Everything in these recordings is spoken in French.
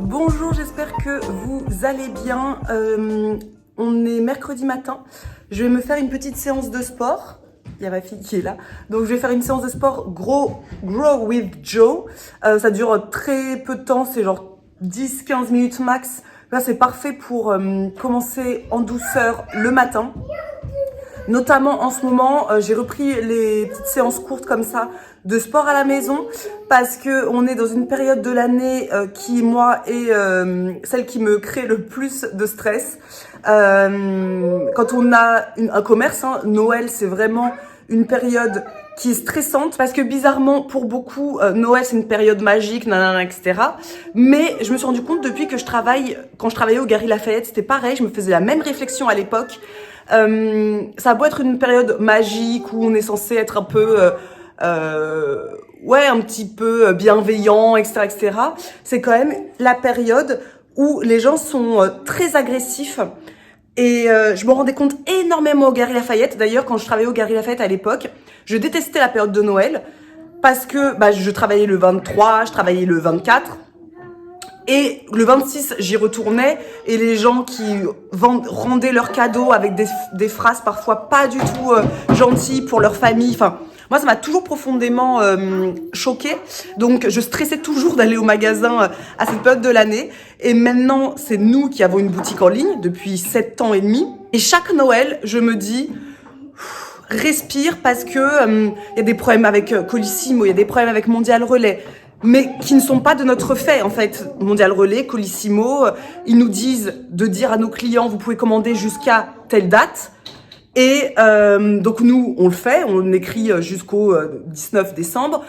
Bonjour, j'espère que vous allez bien. On est mercredi matin. Je vais me faire une petite séance de sport. Il y a ma fille qui est là. Donc je vais faire une séance de sport Grow with Joe. Ça dure très peu de temps, c'est genre 10-15 minutes max. Là, c'est parfait pour commencer en douceur le matin. Notamment en ce moment, j'ai repris les petites séances courtes comme ça de sport à la maison parce que on est dans une période de l'année qui, moi, est celle qui me crée le plus de stress. Quand on a un commerce, Noël, c'est vraiment une période qui est stressante parce que bizarrement, pour beaucoup, Noël, c'est une période magique, nanana, etc. Mais je me suis rendu compte depuis que quand je travaillais au Galeries Lafayette, c'était pareil, je me faisais la même réflexion à l'époque. Ça a beau être une période magique où on est censé être un peu, un petit peu bienveillant, etc., etc. C'est quand même la période où les gens sont très agressifs. Et je me rendais compte énormément au Galeries Lafayette. D'ailleurs, quand je travaillais au Galeries Lafayette à l'époque, je détestais la période de Noël parce que je travaillais le 23, je travaillais le 24. Et le 26, j'y retournais et les gens qui rendaient leurs cadeaux avec des phrases parfois pas du tout gentilles pour leur famille. Enfin, moi, ça m'a toujours profondément choquée. Donc, je stressais toujours d'aller au magasin à cette période de l'année. Et maintenant, c'est nous qui avons une boutique en ligne depuis 7 ans et demi. Et chaque Noël, je me dis... respire parce que y a des problèmes avec Colissimo, il y a des problèmes avec Mondial Relais, mais qui ne sont pas de notre fait en fait. Mondial Relais, Colissimo, ils nous disent de dire à nos clients vous pouvez commander jusqu'à telle date. Et donc nous on le fait, on écrit jusqu'au 19 décembre.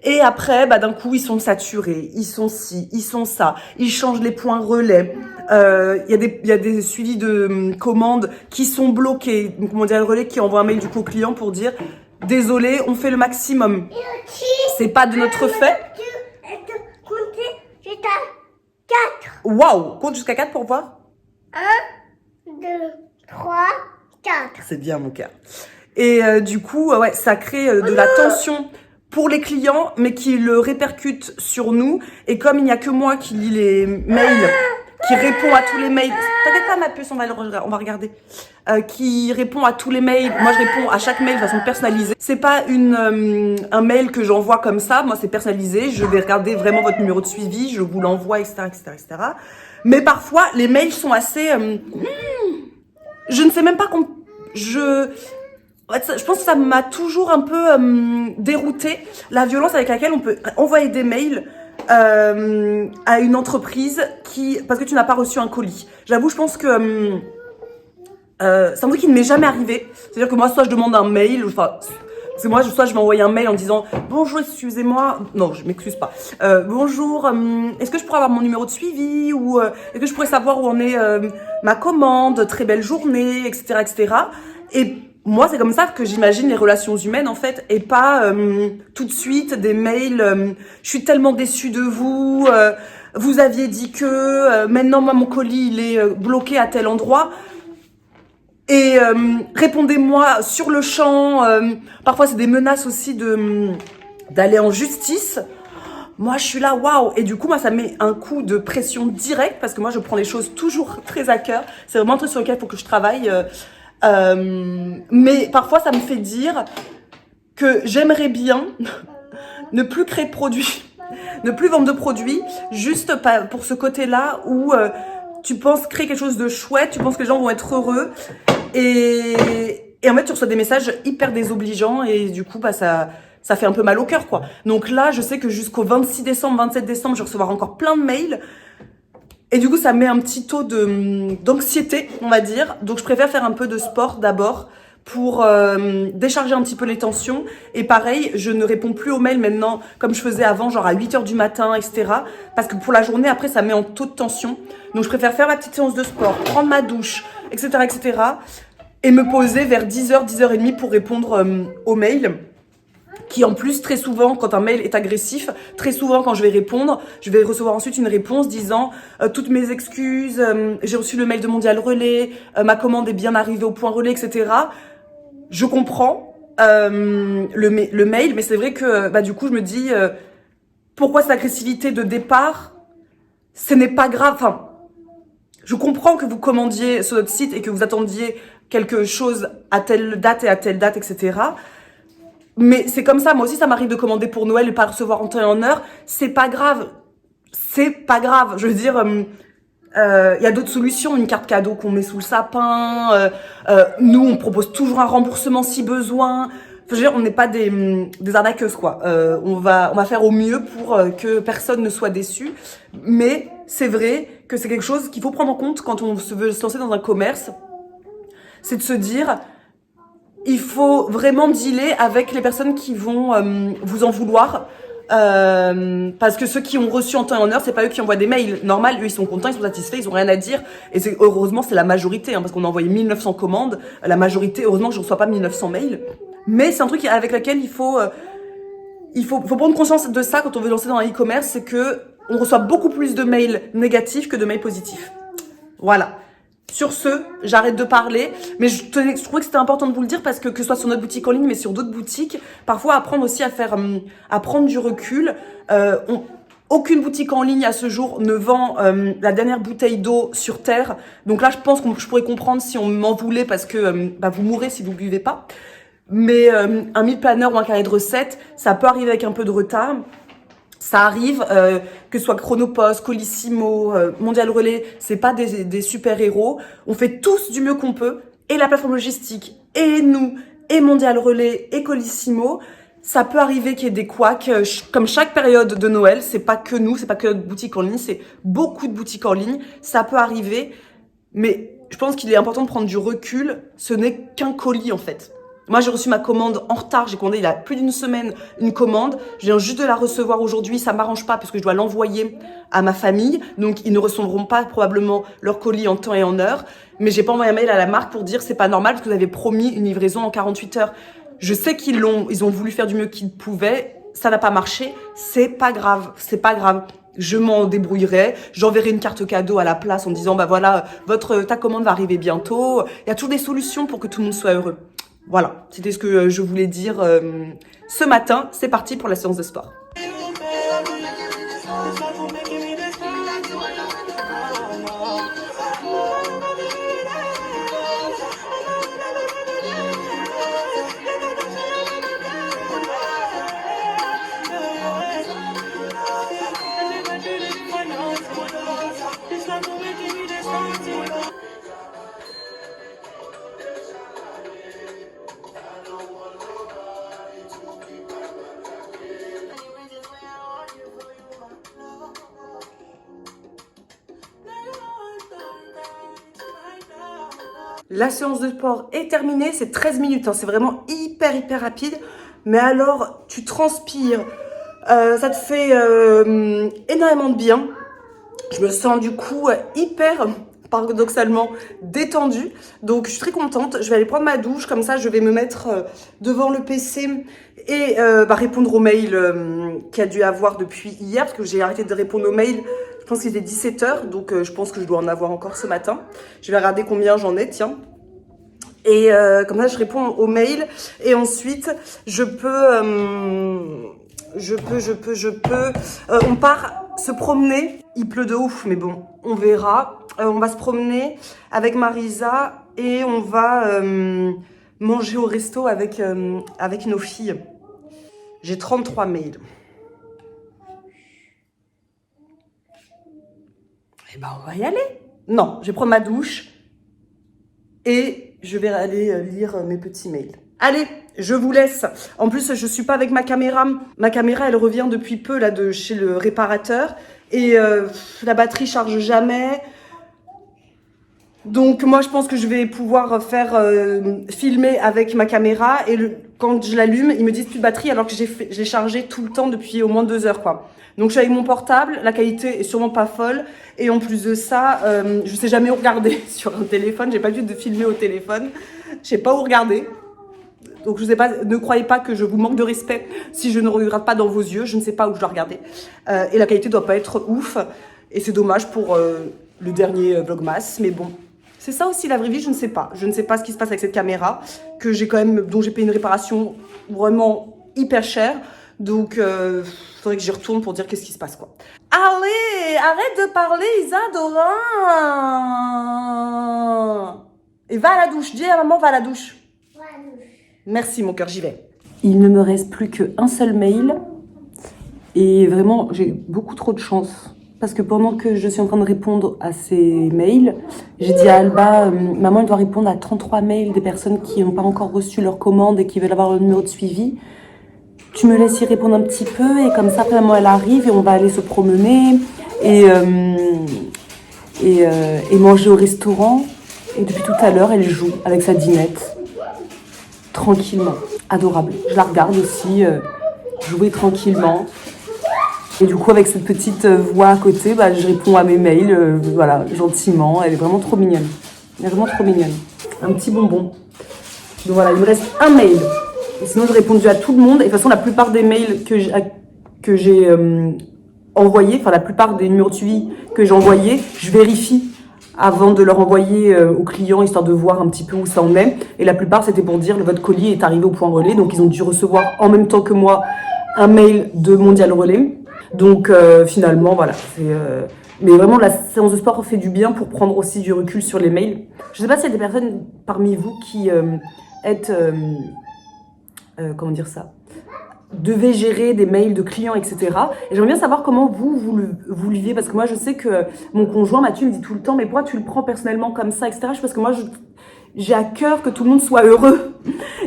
Et après, d'un coup, ils sont saturés, ils sont ci, ils sont ça, ils changent les points relais. Il y a des suivis de commandes qui sont bloqués. Donc, Mondial Relais qui envoie un mail du coup au client pour dire désolé, on fait le maximum. C'est pas de notre fait. Compter jusqu'à 4. Waouh, compte jusqu'à 4 pour voir. 1, 2, 3, 4. C'est bien mon cœur. Et du coup, ça crée de la tension pour les clients, mais qui le répercute sur nous. Et comme il n'y a que moi qui lis les mails, qui répond à tous les mails, t'inquiète pas ma puce, on va regarder, qui répond à tous les mails, moi je réponds à chaque mail de façon personnalisée. C'est pas un mail que j'envoie comme ça, moi c'est personnalisé, je vais regarder vraiment votre numéro de suivi, je vous l'envoie, etc., etc., etc. Mais parfois, les mails sont assez... je ne sais même pas je pense que ça m'a toujours un peu déroutée, la violence avec laquelle on peut envoyer des mails à une entreprise parce que tu n'as pas reçu un colis. J'avoue, je pense que c'est un truc qui ne m'est jamais arrivé. C'est-à-dire que moi, soit je demande un mail, parce que moi, soit je vais envoyer un mail en disant « Bonjour, excusez-moi... » Non, je m'excuse pas. « Bonjour, est-ce que je pourrais avoir mon numéro de suivi ?» ou « Est-ce que je pourrais savoir où en est ma commande ? Très belle journée, etc. etc. » Et moi, c'est comme ça que j'imagine les relations humaines, en fait, et pas tout de suite des mails je suis tellement déçue de vous, vous aviez dit que, maintenant, moi, mon colis, il est bloqué à tel endroit. » Et répondez-moi sur le champ. Parfois, c'est des menaces aussi d'aller en justice. Moi, je suis là, waouh. Et du coup, moi, ça met un coup de pression direct parce que moi, je prends les choses toujours très à cœur. C'est vraiment un truc sur lequel il faut que je travaille. Mais parfois, ça me fait dire que j'aimerais bien ne plus créer de produits, ne plus vendre de produits, juste pour ce côté-là où tu penses créer quelque chose de chouette, tu penses que les gens vont être heureux. Et en fait, tu reçois des messages hyper désobligeants et du coup, ça fait un peu mal au cœur, quoi. Donc là, je sais que jusqu'au 26 décembre, 27 décembre, je vais recevoir encore plein de mails. Et du coup, ça met un petit taux d'anxiété, on va dire. Donc, je préfère faire un peu de sport d'abord pour décharger un petit peu les tensions. Et pareil, je ne réponds plus aux mails maintenant comme je faisais avant, genre à 8h du matin, etc. Parce que pour la journée, après, ça met en taux de tension. Donc, je préfère faire ma petite séance de sport, prendre ma douche, etc., etc. et me poser vers 10h, 10h30 pour répondre aux mails. Qui en plus, très souvent, quand un mail est agressif, très souvent quand je vais répondre, je vais recevoir ensuite une réponse disant toutes mes excuses, j'ai reçu le mail de Mondial Relais, ma commande est bien arrivée au point relais, etc. Je comprends le mail, mais c'est vrai que du coup, je me dis pourquoi cette agressivité de départ ce n'est pas grave. Enfin, je comprends que vous commandiez sur notre site et que vous attendiez quelque chose à telle date et à telle date, etc. Mais c'est comme ça. Moi aussi, ça m'arrive de commander pour Noël et pas recevoir en temps et en heure. C'est pas grave. C'est pas grave. Je veux dire, y a d'autres solutions. Une carte cadeau qu'on met sous le sapin. Nous, on propose toujours un remboursement si besoin. Enfin, je veux dire, on n'est pas des arnaqueuses, quoi. On va faire au mieux pour que personne ne soit déçu. Mais c'est vrai que c'est quelque chose qu'il faut prendre en compte quand on veut se lancer dans un commerce. C'est de se dire, il faut vraiment dealer avec les personnes qui vont vous en vouloir. Parce que ceux qui ont reçu en temps et en heure, c'est pas eux qui envoient des mails. Normal, eux, ils sont contents, ils sont satisfaits, ils ont rien à dire. Et heureusement, c'est la majorité, hein, parce qu'on a envoyé 1900 commandes. La majorité, heureusement que je reçois pas 1900 mails. Mais c'est un truc avec lequel il faut prendre conscience de ça quand on veut lancer dans un e-commerce, c'est que on reçoit beaucoup plus de mails négatifs que de mails positifs. Voilà. Sur ce, j'arrête de parler, mais je trouvais que c'était important de vous le dire parce que ce soit sur notre boutique en ligne, mais sur d'autres boutiques, parfois apprendre aussi à prendre du recul. Aucune boutique en ligne à ce jour ne vend la dernière bouteille d'eau sur Terre. Donc là, je pense que je pourrais comprendre si on m'en voulait parce que vous mourrez si vous ne buvez pas. Mais un meal planner ou un carnet de recettes, ça peut arriver avec un peu de retard. Ça arrive, que ce soit Chronopost, Colissimo, Mondial Relais, c'est pas des super-héros. On fait tous du mieux qu'on peut. Et la plateforme logistique, et nous, et Mondial Relais, et Colissimo. Ça peut arriver qu'il y ait des couacs, comme chaque période de Noël. C'est pas que nous, c'est pas que notre boutique en ligne, c'est beaucoup de boutiques en ligne. Ça peut arriver, mais je pense qu'il est important de prendre du recul. Ce n'est qu'un colis, en fait. Moi, j'ai reçu ma commande en retard. J'ai commandé il y a plus d'une semaine une commande. Je viens juste de la recevoir aujourd'hui. Ça m'arrange pas parce que je dois l'envoyer à ma famille. Donc, ils ne recevront pas probablement leur colis en temps et en heure. Mais j'ai pas envoyé un mail à la marque pour dire c'est pas normal parce que vous avez promis une livraison en 48 heures. Je sais qu'ils ont voulu faire du mieux qu'ils pouvaient. Ça n'a pas marché. C'est pas grave. C'est pas grave. Je m'en débrouillerai. J'enverrai une carte cadeau à la place en disant voilà, ta commande va arriver bientôt. Il y a toujours des solutions pour que tout le monde soit heureux. Voilà, c'était ce que je voulais dire ce matin. C'est parti pour la séance de sport. La séance de sport est terminée, c'est 13 minutes, hein, c'est vraiment hyper rapide. Mais alors, tu transpires, ça te fait énormément de bien. Je me sens du coup hyper, paradoxalement, détendue. Donc, je suis très contente. Je vais aller prendre ma douche, comme ça, je vais me mettre devant le PC et répondre aux mails qu'il y a dû avoir depuis hier, parce que j'ai arrêté de répondre aux mails. Je pense qu'il était 17h, donc je pense que je dois en avoir encore ce matin. Je vais regarder combien j'en ai, tiens. Et comme ça, je réponds aux mails. Et ensuite, on part se promener. Il pleut de ouf, mais bon, on verra. On va se promener avec Marisa et on va manger au resto avec nos filles. J'ai 33 mails. Eh ben, on va y aller. Non, je vais prendre ma douche et je vais aller lire mes petits mails. Allez, je vous laisse. En plus, je suis pas avec ma caméra. Ma caméra, elle revient depuis peu là de chez le réparateur et la batterie charge jamais. Donc moi, je pense que je vais pouvoir filmer avec ma caméra et quand je l'allume, ils me disent plus de batterie alors que je l'ai chargé tout le temps depuis au moins 2 heures quoi. Donc je suis avec mon portable, la qualité est sûrement pas folle et en plus de ça, je sais jamais où regarder sur un téléphone. J'ai pas l'habitude de filmer au téléphone, je sais pas où regarder. Donc je sais pas, ne croyez pas que je vous manque de respect si je ne regarde pas dans vos yeux, je ne sais pas où je dois regarder. Et la qualité doit pas être ouf et c'est dommage pour le dernier Vlogmas, mais bon. C'est ça aussi la vraie vie, je ne sais pas. Je ne sais pas ce qui se passe avec cette caméra, dont j'ai payé une réparation vraiment hyper chère. Donc, faudrait que j'y retourne pour dire qu'est-ce qui se passe, quoi. Allez, arrête de parler, Isadora. Et va à la douche. Dis à maman, va à la douche. Merci, mon cœur, j'y vais. Il ne me reste plus qu'un seul mail. Et vraiment, j'ai beaucoup trop de chance. Parce que pendant que je suis en train de répondre à ces mails, j'ai dit à Alba, maman, elle doit répondre à 33 mails des personnes qui n'ont pas encore reçu leur commande et qui veulent avoir le numéro de suivi. Tu me laisses y répondre un petit peu et comme ça, après, maman, elle arrive et on va aller se promener et manger au restaurant. Et depuis tout à l'heure, elle joue avec sa dinette. Tranquillement. Adorable. Je la regarde aussi jouer tranquillement. Et du coup, avec cette petite voix à côté, bah, je réponds à mes mails, voilà, gentiment. Elle est vraiment trop mignonne. Elle est vraiment trop mignonne. Un petit bonbon. Donc voilà, il me reste un mail. Et sinon, j'ai répondu à tout le monde. Et de toute façon, la plupart des mails que j'ai envoyés, enfin la plupart des numéros de suivi que j'ai envoyés, je vérifie avant de leur envoyer aux clients, histoire de voir un petit peu où ça en est. Et la plupart, c'était pour dire votre colis est arrivé au point relais. Donc, ils ont dû recevoir en même temps que moi un mail de Mondial Relais. Donc, finalement, voilà. Mais vraiment, la séance de sport fait du bien pour prendre aussi du recul sur les mails. Je ne sais pas s'il y a des personnes parmi vous qui êtes... comment dire ça, devez gérer des mails de clients, etc. Et j'aimerais bien savoir comment vous le vivez, parce que moi, je sais que mon conjoint, Mathieu, me dit tout le temps, mais pourquoi tu le prends personnellement comme ça, etc. Parce que moi, j'ai à cœur que tout le monde soit heureux.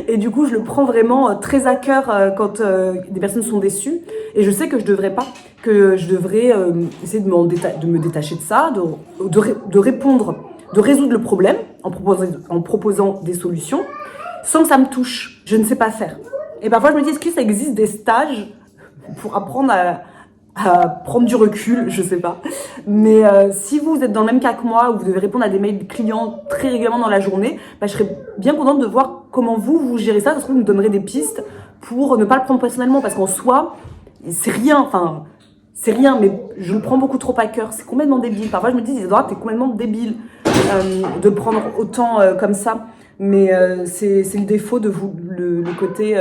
Et du coup, je le prends vraiment très à cœur quand des personnes sont déçues. Et je sais que je devrais pas, que je devrais essayer de me détacher de ça, de répondre, de résoudre le problème en proposant des solutions, sans que ça me touche. Je ne sais pas faire. Et parfois, je me dis, est-ce que ça existe des stages pour apprendre à prendre du recul? Je sais pas. Mais si vous êtes dans le même cas que moi, où vous devez répondre à des mails de clients très régulièrement dans la journée, bah, je serais bien contente de voir comment vous gérez ça. Ça se trouve, vous me donnerez des pistes pour ne pas le prendre personnellement. Parce qu'en soi, c'est rien. Enfin, c'est rien, mais je le prends beaucoup trop à cœur. C'est complètement débile. Parfois, je me dis, Isadora, t'es complètement débile de prendre autant comme ça. Mais c'est le défaut de vous, le côté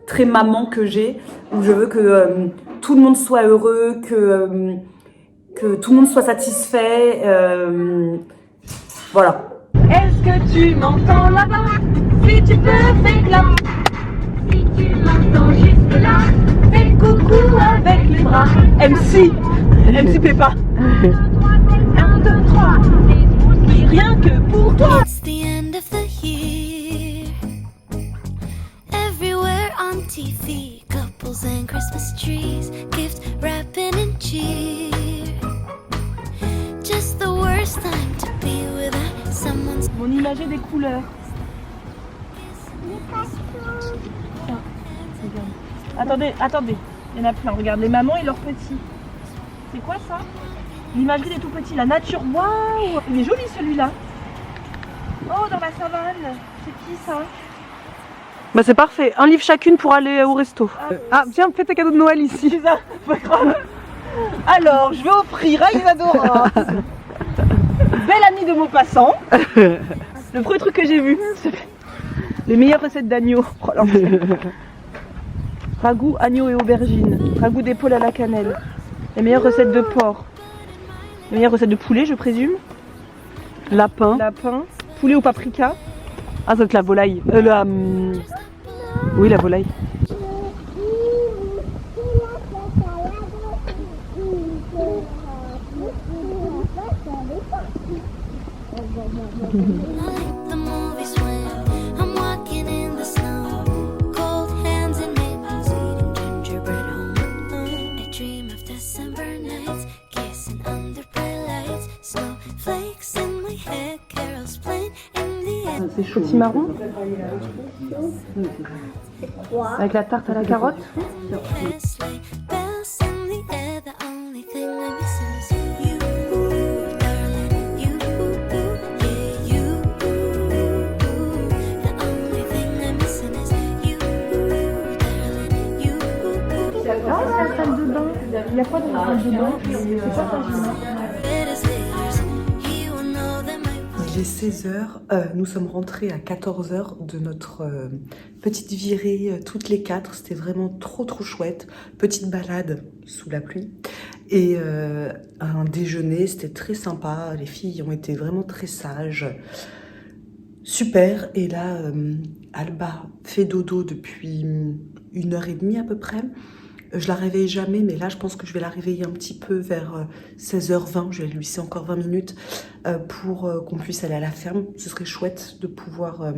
très maman que j'ai, où je veux que tout le monde soit heureux, que tout le monde soit satisfait. Voilà. Est-ce que tu m'entends là-bas? Si tu peux, fais là. Si tu m'entends juste là, fais coucou avec les bras. MC Peppa. 1, 2, 3. Et rien que pour toi. It's the end of the year. Everywhere on TV, couples and Christmas trees, gift wrapping and cheer. Just the worst time to be without someone's. Mon image des couleurs. Tiens, regarde. Attendez. Il y en a plein. Regarde, les mamans et leurs petits. C'est quoi ça? L'imagerie des tout petits, la nature. Waouh! Il est joli celui-là. Oh, dans la savane. C'est qui ça? Bah c'est parfait. Un livre chacune pour aller au resto. Ah, viens, fais tes cadeaux de Noël ici. C'est ça, pas grave. Alors, je vais offrir à Isadora, belle amie de Maupassant, le premier truc que j'ai vu. Les meilleures recettes d'agneau. Oh, ragoût, agneau et aubergine. Ragoût d'épaule à la cannelle. Les meilleures recettes de porc. Les meilleures recettes de poulet, je présume. Lapin. Poulet au paprika. Ah, c'est la volaille. Oui, la volaille. Like the movies when I'm walking in the snow, cold hands and mittens, eating gingerbread home alone. I dream of December nights, kissing under bright lights, snowflakes in my hair, carols playing in the air. C'est chaud. Petit marron. Avec la tarte à la carotte. Sleigh bells in the air, the only thing I'm missing is you, darling, you, yeah, you. The only thing I'm missing is you, darling, you. Ah, la salle de bain. Il y a quoi dans la salle de bain? C'est pas fascinant. It is theirs, he will know that my Il est 16h, nous sommes rentrés à 14h de notre petite virée toutes les quatre. C'était vraiment trop chouette. Petite balade sous la pluie. Et un déjeuner, c'était très sympa. Les filles ont été vraiment très sages. Super. Et là, Alba fait dodo depuis 1h30 à peu près. Je la réveille jamais, mais là, je pense que je vais la réveiller un petit peu vers 16h20. Je vais lui laisser encore 20 minutes pour qu'on puisse aller à la ferme. Ce serait chouette de pouvoir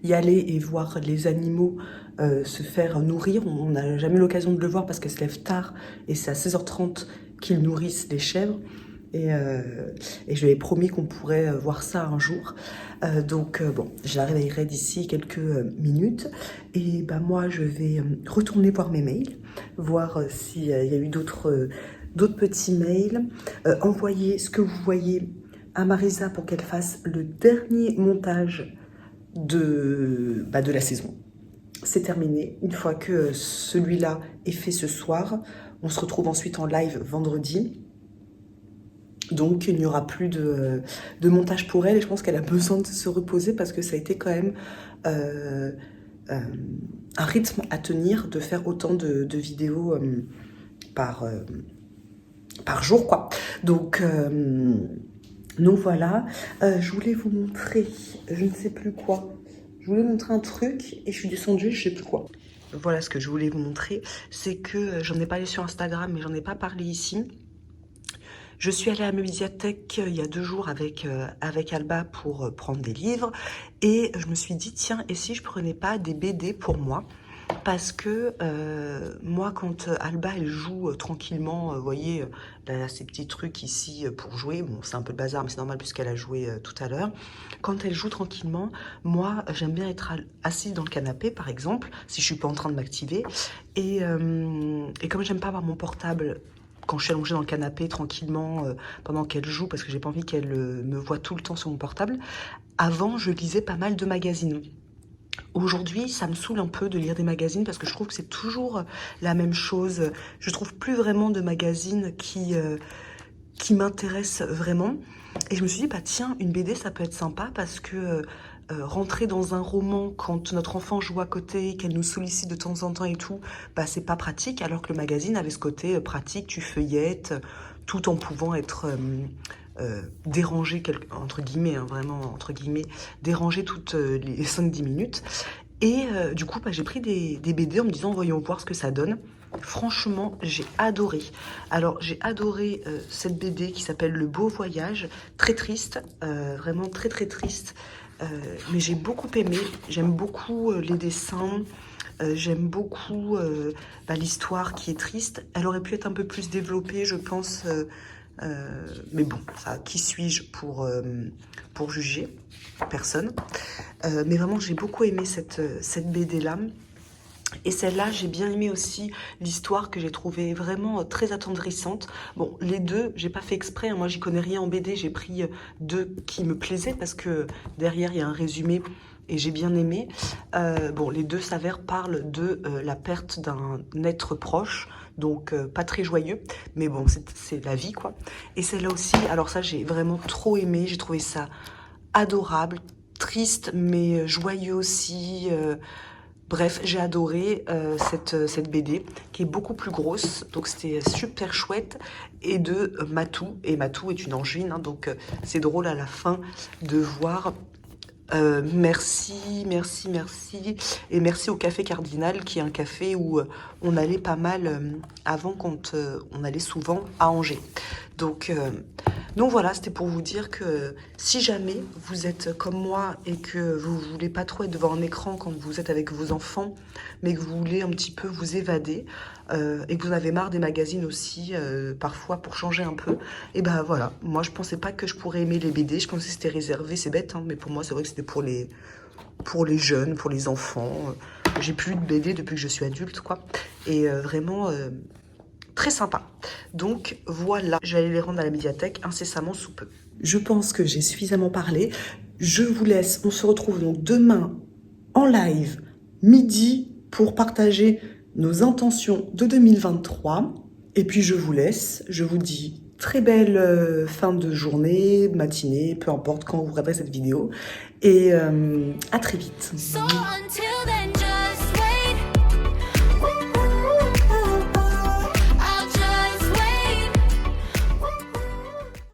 y aller et voir les animaux se faire nourrir. On n'a jamais eu l'occasion de le voir parce qu'elle se lève tard et c'est à 16h30 qu'ils nourrissent les chèvres. Et je lui ai promis qu'on pourrait voir ça un jour. Donc bon, je la réveillerai d'ici quelques minutes. Et bah moi, je vais retourner voir mes mails, voir s'il y a eu d'autres petits mails. Envoyer ce que vous voyez à Marisa pour qu'elle fasse le dernier montage de la saison. C'est terminé. Une fois que celui-là est fait ce soir, on se retrouve ensuite en live vendredi. Donc il n'y aura plus de montage pour elle et je pense qu'elle a besoin de se reposer parce que ça a été quand même un rythme à tenir de faire autant de vidéos par jour quoi. Donc voilà, je voulais vous montrer, je ne sais plus quoi. Je voulais vous montrer un truc et je suis descendue, je sais plus quoi. Voilà ce que je voulais vous montrer, c'est que j'en ai parlé sur Instagram mais j'en ai pas parlé ici. Je suis allée à la médiathèque il y a 2 jours avec Alba pour prendre des livres et je me suis dit tiens et si je prenais pas des BD pour moi parce que moi quand Alba elle joue tranquillement, vous voyez elle a ces petits trucs ici pour jouer, bon c'est un peu le bazar mais c'est normal puisqu'elle a joué tout à l'heure, quand elle joue tranquillement, moi j'aime bien être assise dans le canapé par exemple si je suis pas en train de m'activer et comme j'aime pas avoir mon portable quand je suis allongée dans le canapé tranquillement pendant qu'elle joue parce que j'ai pas envie qu'elle me voie tout le temps sur mon portable. Avant, je lisais pas mal de magazines. Aujourd'hui, ça me saoule un peu de lire des magazines parce que je trouve que c'est toujours la même chose. Je trouve plus vraiment de magazines qui m'intéressent vraiment. Et je me suis dit, bah tiens, une BD, ça peut être sympa parce que rentrer dans un roman quand notre enfant joue à côté, qu'elle nous sollicite de temps en temps et tout, bah c'est pas pratique, alors que le magazine avait ce côté pratique, tu feuillettes, tout en pouvant être dérangé, entre guillemets, hein, vraiment entre guillemets, dérangé toutes les 5-10 minutes. Et du coup, bah, j'ai pris des BD en me disant, voyons voir ce que ça donne. Franchement, j'ai adoré. Alors, j'ai adoré cette BD qui s'appelle Le Beau Voyage, très triste, vraiment très très triste. Mais j'ai beaucoup aimé, j'aime beaucoup les dessins, j'aime beaucoup l'histoire qui est triste. Elle aurait pu être un peu plus développée, je pense, mais bon, ça, qui suis-je pour juger? Personne. Mais vraiment, j'ai beaucoup aimé cette BD-là. Et celle-là, j'ai bien aimé aussi l'histoire que j'ai trouvée vraiment très attendrissante. Bon, les deux, j'ai pas fait exprès, hein, moi j'y connais rien en BD, j'ai pris 2 qui me plaisaient parce que derrière il y a un résumé et j'ai bien aimé. Bon, les 2 s'avèrent parlent de la perte d'un être proche, donc pas très joyeux, mais bon, c'est la vie quoi. Et celle-là aussi, alors ça j'ai vraiment trop aimé, j'ai trouvé ça adorable, triste mais joyeux aussi. Bref, j'ai adoré cette BD qui est beaucoup plus grosse, donc c'était super chouette, et de Matou, et Matou est une angevine, hein, donc c'est drôle à la fin de voir. Merci, et merci au Café Cardinal, qui est un café où on allait pas mal avant quand on allait souvent à Angers. Donc voilà, c'était pour vous dire que si jamais vous êtes comme moi et que vous voulez pas trop être devant un écran quand vous êtes avec vos enfants, mais que vous voulez un petit peu vous évader et que vous en avez marre des magazines aussi, parfois pour changer un peu, et ben voilà, moi je pensais pas que je pourrais aimer les BD, je pensais que c'était réservé, c'est bête, hein, mais pour moi c'est vrai que c'était pour les jeunes, pour les enfants. J'ai plus de BD depuis que je suis adulte, quoi, et vraiment... très sympa. Donc voilà, j'allais les rendre à la médiathèque incessamment sous peu. Je pense que j'ai suffisamment parlé. Je vous laisse. On se retrouve donc demain en live, midi, pour partager nos intentions de 2023. Et puis je vous laisse. Je vous dis très belle fin de journée, matinée, peu importe quand vous regarderez cette vidéo. Et à très vite. So until then,